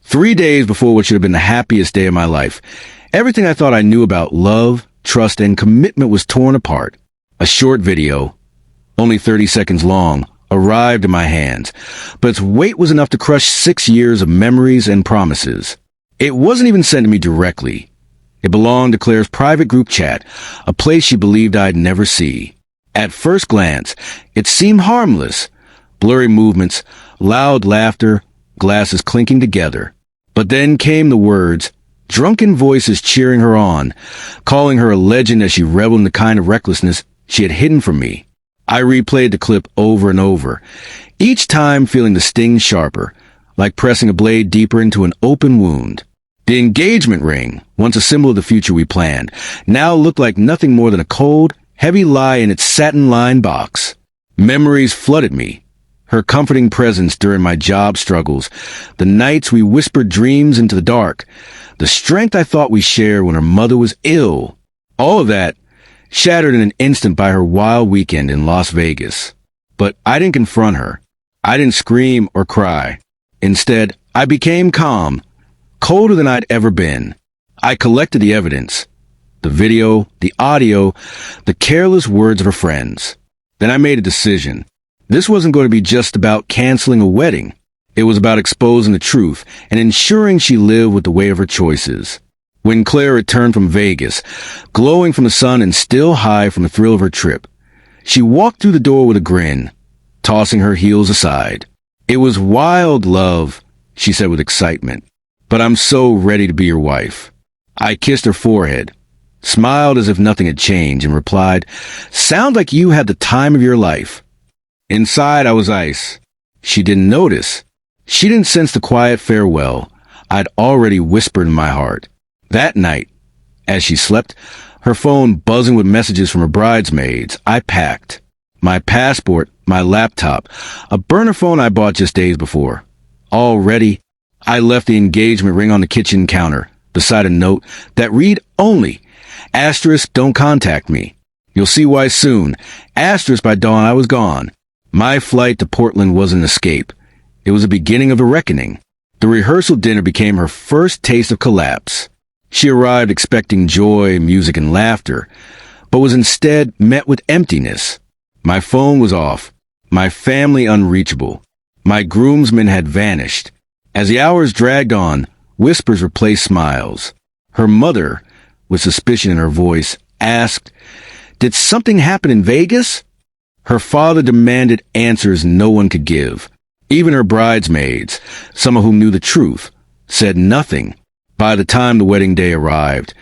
3 days before what should have been the happiest day of my life, everything I thought I knew about love, trust, and commitment was torn apart. A short video, only 30 seconds long, arrived in my hands, but its weight was enough to crush 6 years of memories and promises. It wasn't even sent to me directly. It belonged to Claire's private group chat, a place she believed I'd never see. At first glance, it seemed harmless. Blurry movements, loud laughter, glasses clinking together. But then came the words, drunken voices cheering her on, calling her a legend as she reveled in the kind of recklessness she had hidden from me. I replayed the clip over and over, each time feeling the sting sharper, like pressing a blade deeper into an open wound. The engagement ring, once a symbol of the future we planned, now looked like nothing more than a cold, heavy lie in its satin-lined box. Memories flooded me. Her comforting presence during my job struggles, the nights we whispered dreams into the dark, the strength I thought we shared when her mother was ill. All of that shattered in an instant by her wild weekend in Las Vegas. But I didn't confront her. I didn't scream or cry. Instead, I became calm, colder than I'd ever been. I collected the evidence, the video, the audio, the careless words of her friends. Then I made a decision. This wasn't going to be just about canceling a wedding. It was about exposing the truth and ensuring she lived with the weight of her choices. When Claire returned from Vegas, glowing from the sun and still high from the thrill of her trip, she walked through the door with a grin, tossing her heels aside. "It was wild, love," she said with excitement, "but I'm so ready to be your wife." I kissed her forehead, smiled as if nothing had changed, and replied, "Sounds like you had the time of your life." Inside, I was ice. She didn't notice. She didn't sense the quiet farewell I'd already whispered in my heart. That night, as she slept, her phone buzzing with messages from her bridesmaids, I packed. My passport, my laptop, a burner phone I bought just days before. All ready, I left the engagement ring on the kitchen counter, beside a note that read only, "Asterisk, don't contact me. You'll see why soon. Asterisk, by dawn I was gone." My flight to Portland was an escape. It was the beginning of a reckoning. The rehearsal dinner became her first taste of collapse. She arrived expecting joy, music, and laughter, but was instead met with emptiness. My phone was off, my family unreachable. My groomsmen had vanished. As the hours dragged on, whispers replaced smiles. Her mother, with suspicion in her voice, asked, "Did something happen in Vegas?" Her father demanded answers no one could give. Even her bridesmaids, some of whom knew the truth, said nothing. By the time the wedding day arrived,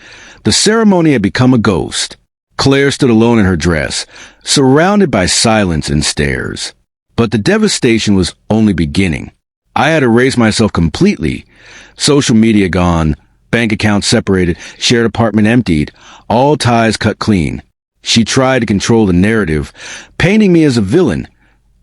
the ceremony had become a ghost. Claire stood alone in her dress, surrounded by silence and stares. But the devastation was only beginning. I had erased myself completely. Social media gone, bank accounts separated, shared apartment emptied, all ties cut clean. She tried to control the narrative, painting me as a villain,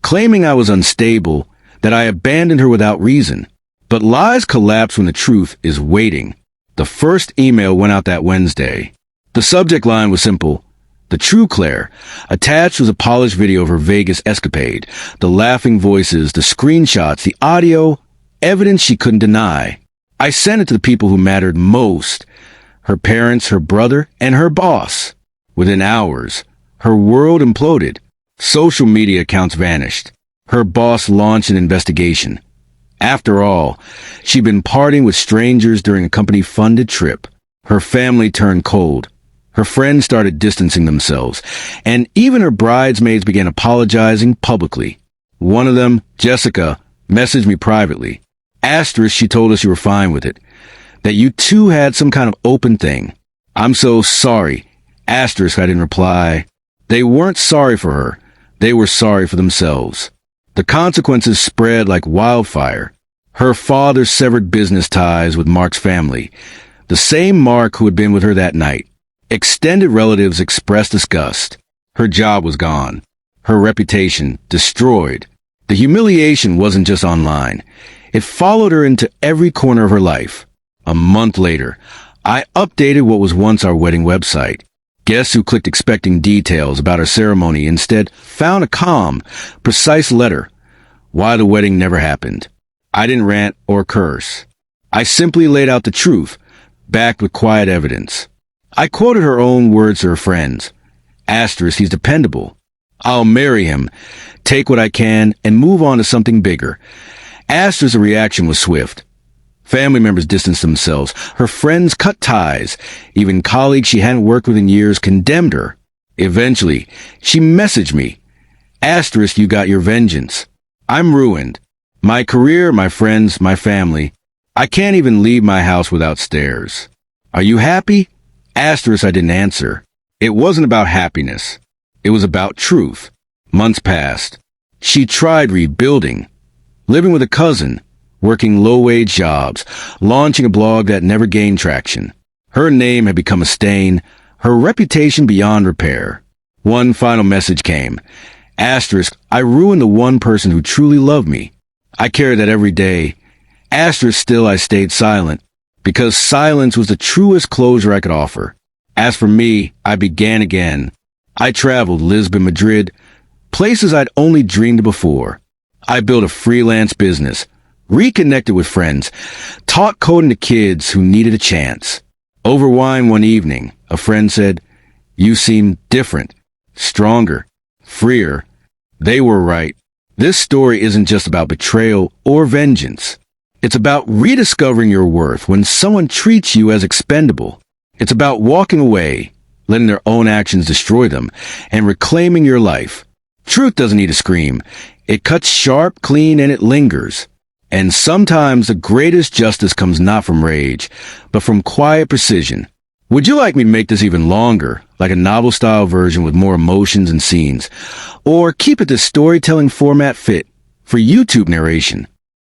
claiming I was unstable, that I abandoned her without reason. But lies collapse when the truth is waiting. The first email went out that Wednesday. The subject line was simple: "The true Claire." Attached was a polished video of her Vegas escapade, the laughing voices, the screenshots, the audio, evidence she couldn't deny. I sent it to the people who mattered most: her parents, her brother, and her boss. Within hours, her world imploded. Social media accounts vanished. Her boss launched an investigation. After all, she'd been partying with strangers during a company-funded trip. Her family turned cold. Her friends started distancing themselves, and even her bridesmaids began apologizing publicly. One of them, Jessica, messaged me privately. Asterisk, she told us you were fine with it, that you two had some kind of open thing. "I'm so sorry." Asterisk, I didn't reply. They weren't sorry for her. They were sorry for themselves. The consequences spread like wildfire. Her father severed business ties with Mark's family, the same Mark who had been with her that night. Extended relatives expressed disgust. Her job was gone. Her reputation destroyed. The humiliation wasn't just online. It followed her into every corner of her life. A month later, I updated what was once our wedding website. Guests who clicked expecting details about our ceremony instead found a calm, precise letter. Why the wedding never happened. I didn't rant or curse. I simply laid out the truth, backed with quiet evidence. I quoted her own words to her friends. Asterisk, he's dependable. I'll marry him, take what I can, and move on to something bigger. Asterisk, the reaction was swift. Family members distanced themselves. Her friends cut ties. Even colleagues she hadn't worked with in years condemned her. Eventually, she messaged me. Asterisk, you got your vengeance. I'm ruined. My career, my friends, my family. I can't even leave my house without stairs. Are you happy? Asterisk, I didn't answer. It wasn't about happiness. It was about truth. Months passed. She tried rebuilding. Living with a cousin. Working low-wage jobs. Launching a blog that never gained traction. Her name had become a stain. Her reputation beyond repair. One final message came. Asterisk, I ruined the one person who truly loved me. I carried that every day. Asterisk, still I stayed silent, because silence was the truest closure I could offer. As for me, I began again. I traveled Lisbon, Madrid, places I'd only dreamed of before. I built a freelance business, reconnected with friends, taught coding to kids who needed a chance. Over wine one evening, a friend said, "You seem different, stronger, freer." They were right. This story isn't just about betrayal or vengeance. It's about rediscovering your worth when someone treats you as expendable. It's about walking away, letting their own actions destroy them, and reclaiming your life. Truth doesn't need a scream. It cuts sharp, clean, and it lingers. And sometimes the greatest justice comes not from rage, but from quiet precision. Would you like me to make this even longer, like a novel-style version with more emotions and scenes? Or keep it the storytelling format fit for YouTube narration?